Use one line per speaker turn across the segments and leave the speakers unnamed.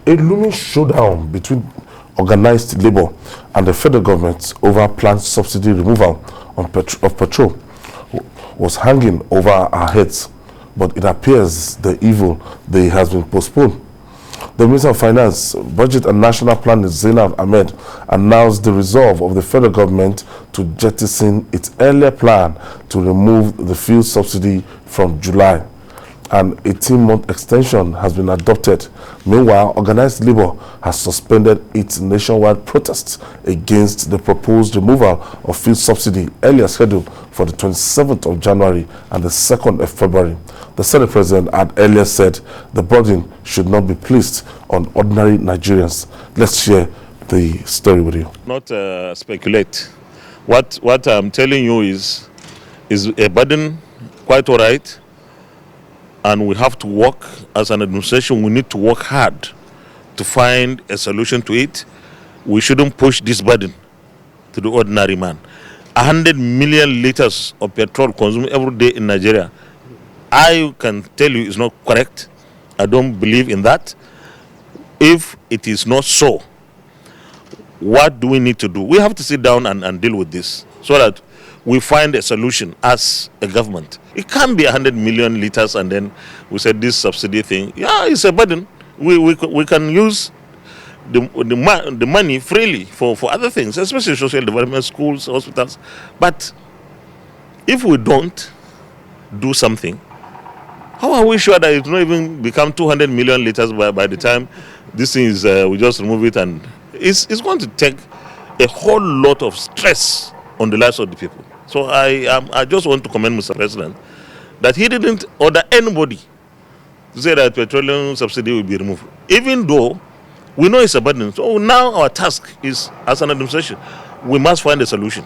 A looming showdown between organized labor and the federal government over planned subsidy removal of petrol was hanging over our heads, but it appears the evil day has been postponed. The Minister of Finance, Budget and National Planning, Zainab Ahmed, announced the resolve of the federal government to jettison its earlier plan to remove the fuel subsidy from July. An 18-month extension has been adopted. Meanwhile, organized labor has suspended its nationwide protests against the proposed removal of fuel subsidy earlier scheduled for the 27th of January and the 2nd of February. The Senate President had earlier said the burden should not be placed on ordinary Nigerians. Let's share the story with you.
Not speculate. What I'm telling you is a burden, quite all right. And we have to work as an administration. We need to work hard to find a solution to it. We shouldn't push this burden to the ordinary man. 100 million liters of petrol consumed every day in Nigeria. I can tell you it's not correct. I don't believe in that. If it is not so, what do we need to do? We have to sit down and deal with this so that we find a solution as a government. It can't be 100 million liters and then we said this subsidy thing. Yeah, it's a burden. We can use the money freely for other things, especially social development, schools, hospitals. But if we don't do something, how are we sure that it will not even become 200 million liters by the time this thing is, we just remove it, and it's going to take a whole lot of stress on the lives of the people. So I just want to commend Mr. President that he didn't order anybody to say that petroleum subsidy will be removed, even though we know it's a burden. So now our task is, as an administration, we must find a solution.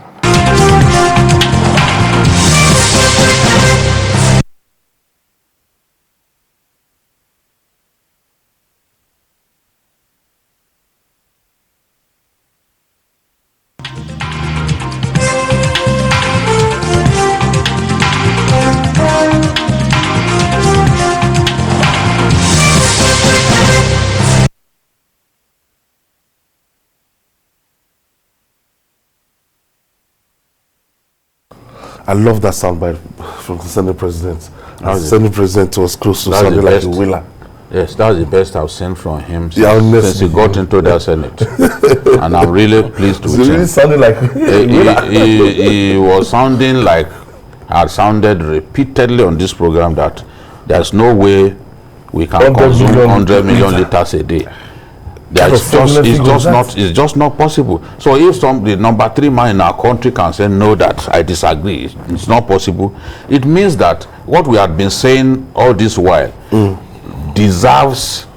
I love that soundbite from the Senate President. The Senate President was close to something like a wheeler.
Yes, that's the best I've seen from him since he got into the Senate. And I'm really pleased with him.
Really sounded like
he was sounding like, had sounded repeatedly on this program that there's no way we can consume 100 million liters a day. It's just not possible. So if the number 3 man in our country can say no, that I disagree, it's not possible, it means that what we had been saying all this while deserves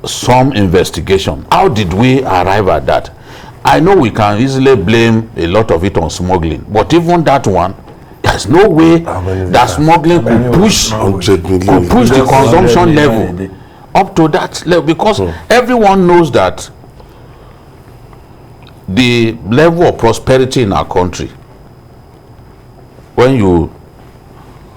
some investigation. How did we arrive at that? I know we can easily blame a lot of it on smuggling, but even that one, there's no way that smuggling could push the consumption level up to that level, because everyone knows that the level of prosperity in our country, when you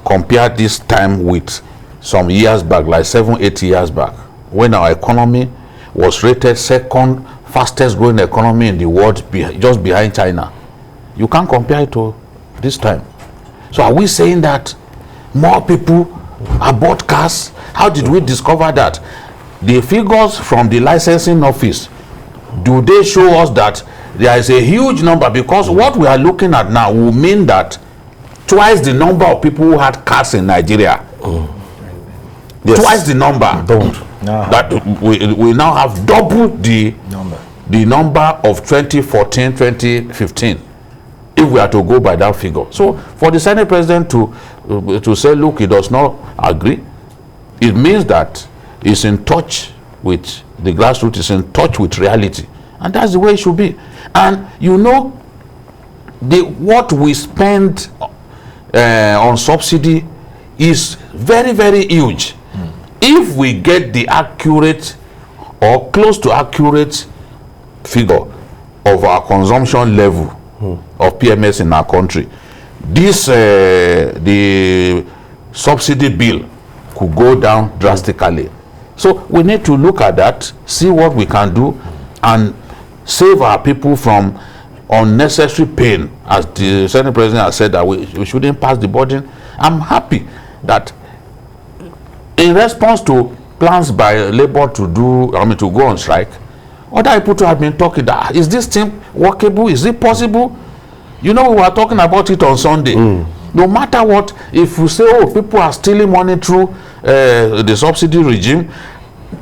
compare this time with some years back, like 7-8 years back, when our economy was rated second fastest growing economy in the world, just behind China, you can't compare it to this time. So are we saying that more people bought cars? How did we discover that? The figures from the licensing office, do they show us that there is a huge number? Because what we are looking at now will mean that twice the number of people who had cars in Nigeria, twice the number, that we now have double the number of 2014, 2015. If we are to go by that figure. So for the Senate President to say, look, he does not agree, it means that he's in touch with the grassroots, is in touch with reality. And that's the way it should be. And you know, what we spend on subsidy is very, very huge. If we get the accurate or close to accurate figure of our consumption level of PMS in our country, this the subsidy bill could go down drastically. So we need to look at that, see what we can do, and save our people from unnecessary pain. As the Senate President has said that we shouldn't pass the burden. I'm happy that in response to plans by Labour to go on strike, other people to have been talking that, is this thing workable? Is it possible? You know, we were talking about it on Sunday. No matter what, if we say, oh, people are stealing money through the subsidy regime,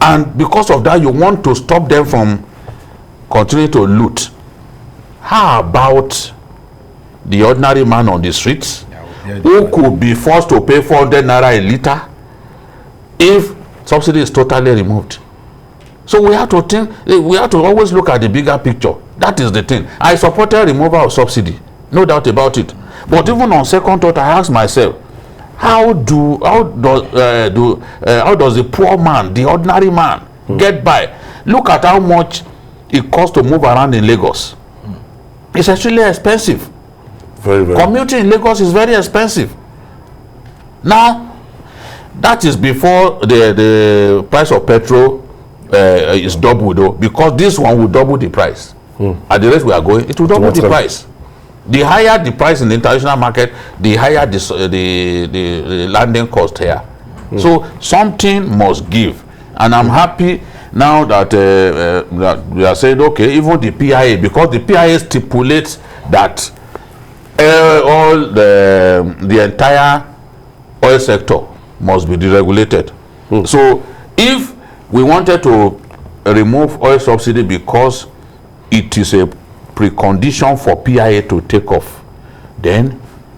and because of that you want to stop them from continuing to loot, how about the ordinary man on the streets who could be forced to pay 400 naira a litre if subsidy is totally removed? So we have to think, we have to always look at the bigger picture. That is the thing. I supported removal of subsidy, no doubt about it. But even on second thought, I ask myself, how does the poor man, the ordinary man, get by? Look at how much it costs to move around in Lagos. It's actually expensive.
Very, very.
Commuting in Lagos is very expensive. Now, that is before the price of petrol is doubled, though, because this one will double the price. At the rate we are going, it will double the price. The higher the price in the international market, the higher the landing cost here. So something must give, and I'm happy now that, that we are saying, okay, even the PIA, because the PIA stipulates that all the entire oil sector must be deregulated. So if we wanted to remove oil subsidy because it is a precondition for PIA to take off, then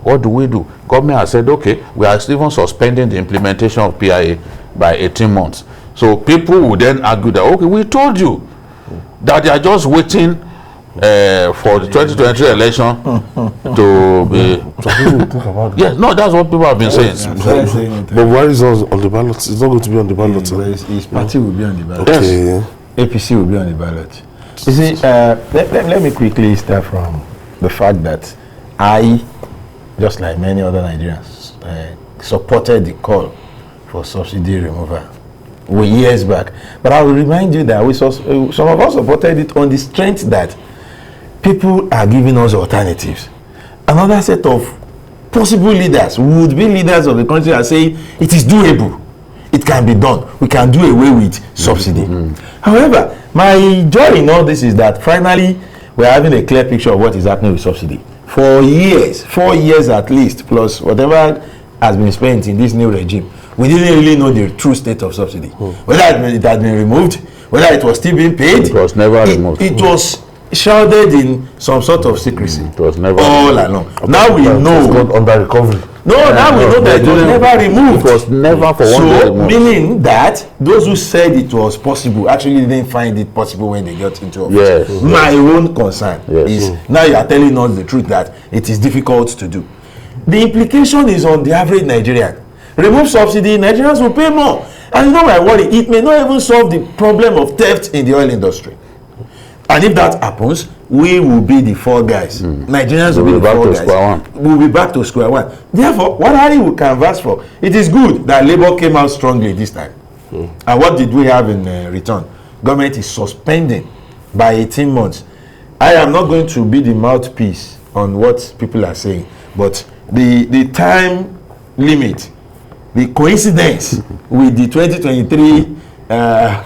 what do? Government has said, okay, we are even suspending the implementation of PIA by 18 months. So people would then argue that, okay, we told you that they are just waiting for the 2023 election to be. Yes, no, that's what people have been saying.
But why is it on the ballot? It's not going to be on the ballot.
His party will be on the ballot.
Okay.
Yes. APC will be on the ballot. You see, let me quickly start from the fact that I, just like many other Nigerians, supported the call for subsidy removal years back. But I will remind you that some of us supported it on the strength that people are giving us alternatives. Another set of possible leaders, would-be leaders of the country, are saying it is doable. It can be done. We can do away with subsidy. However, my joy in all this is that finally we are having a clear picture of what is happening with subsidy. For years, 4 years at least, plus whatever has been spent in this new regime, we didn't really know the true state of subsidy. Whether it had been removed, whether it was still being paid.
It was never removed.
It was shrouded in some sort of secrecy.
It was never
all along. Now we know.
It's under recovery.
No, now we know that it was never removed.
It was never for one day removed.
Meaning that those who said it was possible actually didn't find it possible when they got into office.
Yes.
My own concern is now you are telling us the truth that it is difficult to do. The implication is on the average Nigerian. Remove subsidy, Nigerians will pay more. And you know my worry, it may not even solve the problem of theft in the oil industry. And if that happens, we will be the fall guys. Nigerians will be the fall guys. We'll be back to square one. Therefore, what I will canvass for, it is good that Labour came out strongly this time. And what did we have in return? Government is suspending by 18 months. I am not going to be the mouthpiece on what people are saying, but the time limit, the coincidence with the 2023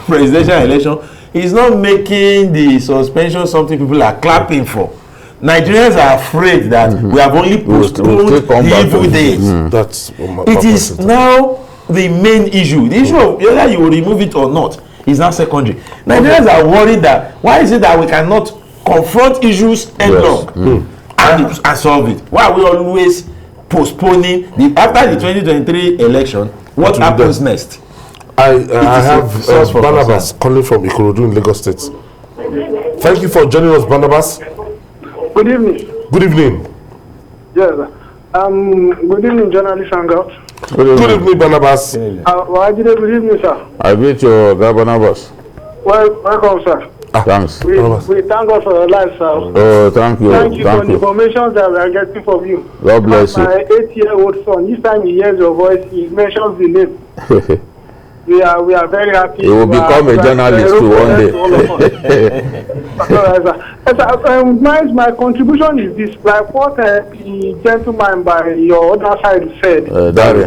presidential election is not making the suspension something people are clapping for. Nigerians are afraid that we have only postponed the evil days.
That's
it is now the main issue. The issue of whether you will remove it or not is now secondary. Nigerians are worried that why is it that we cannot confront issues headlong and solve it? Why are we always postponing after the 2023 election? What happens next?
I have Barnabas calling from Ikorodu in Lagos State. Thank you for joining us, Barnabas.
Good evening.
Good evening.
Yes. Good evening, journalist Hangout.
Good evening, Barnabas.
Good evening, sir.
I greet you, Barnabas.
Welcome, sir.
Thanks.
We thank God for your life, sir.
Oh, thank you.
Thank you for the information that we are getting from you.
God bless you.
My 8-year-old son, each time he hears your voice, he mentions the name. We are very happy.
You will become a journalist too one day.
My contribution is this, like what the gentleman by your other side said.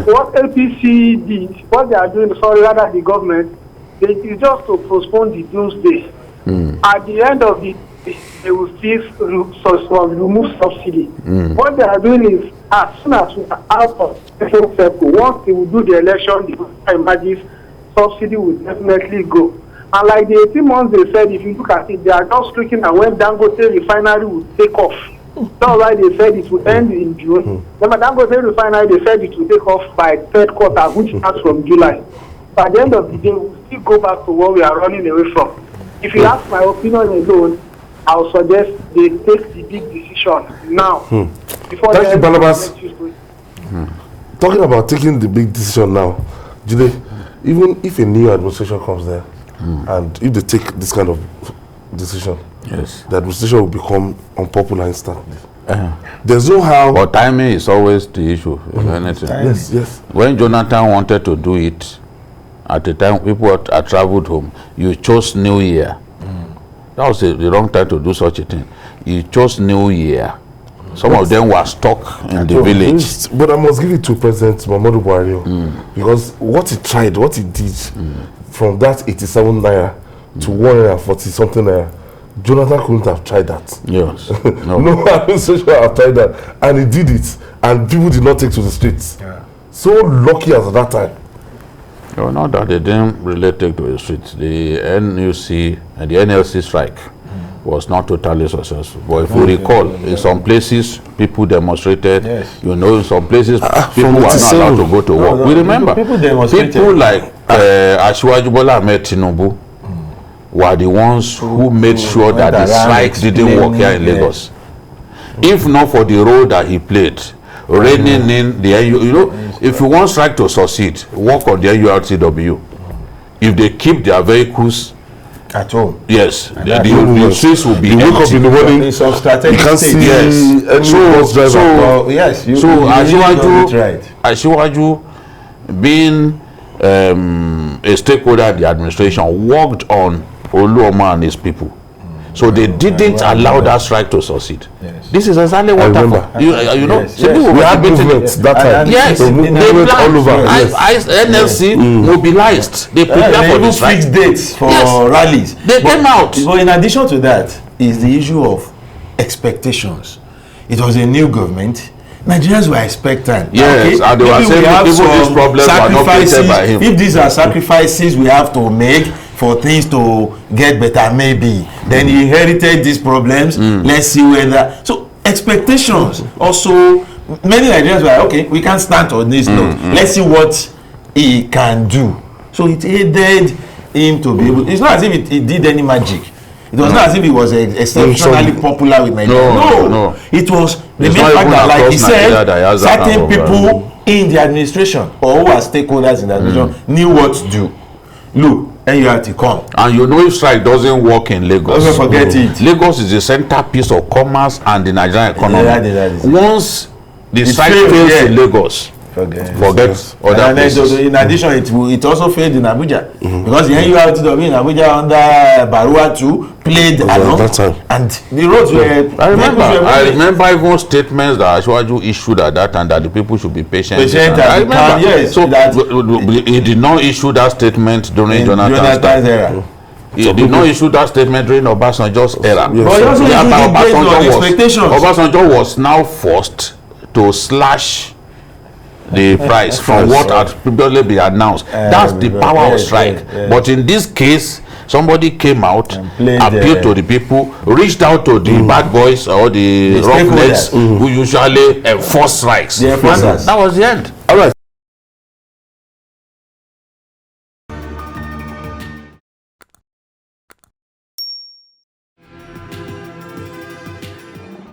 What APC did, what they are doing, rather the government, is just to postpone the doomsday. At the end of the day, they will still remove subsidy. What they are doing is, as soon as we are out of the circle, once they will do the election, the emerges, subsidy will definitely go. And like the 18 months they said, if you look at it, they are just looking at when Dangote refinery will take off. That's why they said it will end in June. Then Dangote refinery, they said it will take off by third quarter, which starts from July. So at the end of the day, we'll still go back to what we are running away from. If you ask my opinion alone, I would suggest they take the big decision now. Before
Thank you, Barnabas. Talking about taking the big decision now, Jide, even if a new administration comes there, and if they take this kind of decision,
Yes.
the administration will become unpopular instantly. There's no how.
But timing is always the issue. If anything.
Yes.
When Jonathan wanted to do it, at the time people had traveled home, you chose New Year. That was the wrong time to do such a thing. You chose New Year. Some of them were stuck in the village.
But I must give it to President Muhammadu Buhari, because what he tried, what he did, from that 87 naira to 140 something naira, Jonathan couldn't have tried that.
Yes.
No administration have tried that, and he did it, and people did not take to the streets. So lucky as at that time.
No, not that they didn't really take to the streets. The NUC and the NLC strike was not totally successful. But if you recall, in some places people demonstrated. You know, in some places people were not allowed to go to work. We remember people like Asiwaju Bola Ahmed Tinubu were the ones who made sure that the strike didn't work here in Lagos. If not for the role that he played, reining in the, you know, if you want strike to succeed, work on the URTW. If they keep their vehicles
at home,
yes, the streets will be
you wake up in the morning,
in some strategic
you can't see any bus driver.
So Asiwaju, being a stakeholder in the administration, worked on Oluoma and his people. So they didn't allow that strike to succeed. This is exactly what happened. You know,
we had movements that time.
Yes,
so
they
movement all over.
NLC mobilized. They prepared for the strike.
Fixed dates for rallies.
They came out.
But in addition to that, is the issue of expectations. It was a new government. Nigerians were expectant.
Yes, and they were saying even these problems were not created by him.
If these are sacrifices we have to make for things to get better, maybe then he inherited these problems. Let's see whether. So expectations also, many Nigerians were okay, we can't stand on this note. Let's see what he can do. So it aided him to be able. It's not as if it did any magic. It was not as if he was exceptionally popular with Nigeria. No. It was the main fact that, like he said, certain people in the administration or who are stakeholders in the administration knew what to do. Look, and you have to come.
And you know, if strike doesn't work in Lagos,
don't forget it.
Lagos is the centerpiece of commerce and the Nigerian economy. Once the strike fails in Lagos, forget other places.
In addition, it also failed in Abuja because the NURTW in Abuja under Barua too played along, and the roads were.
I remember even statements that Asiwaju issued at that time that the people should be patient.
I remember. Yes,
so he did not issue that statement during Jonathan's era. He did not issue that statement during Obasanjo's era.
But also
Obasanjo was now forced to slash the price from what had previously been announced. That's the power of strike. But in this case, somebody came out, appealed to the people, reached out to the bad boys or the roughnecks who usually enforce strikes.
That
was the end.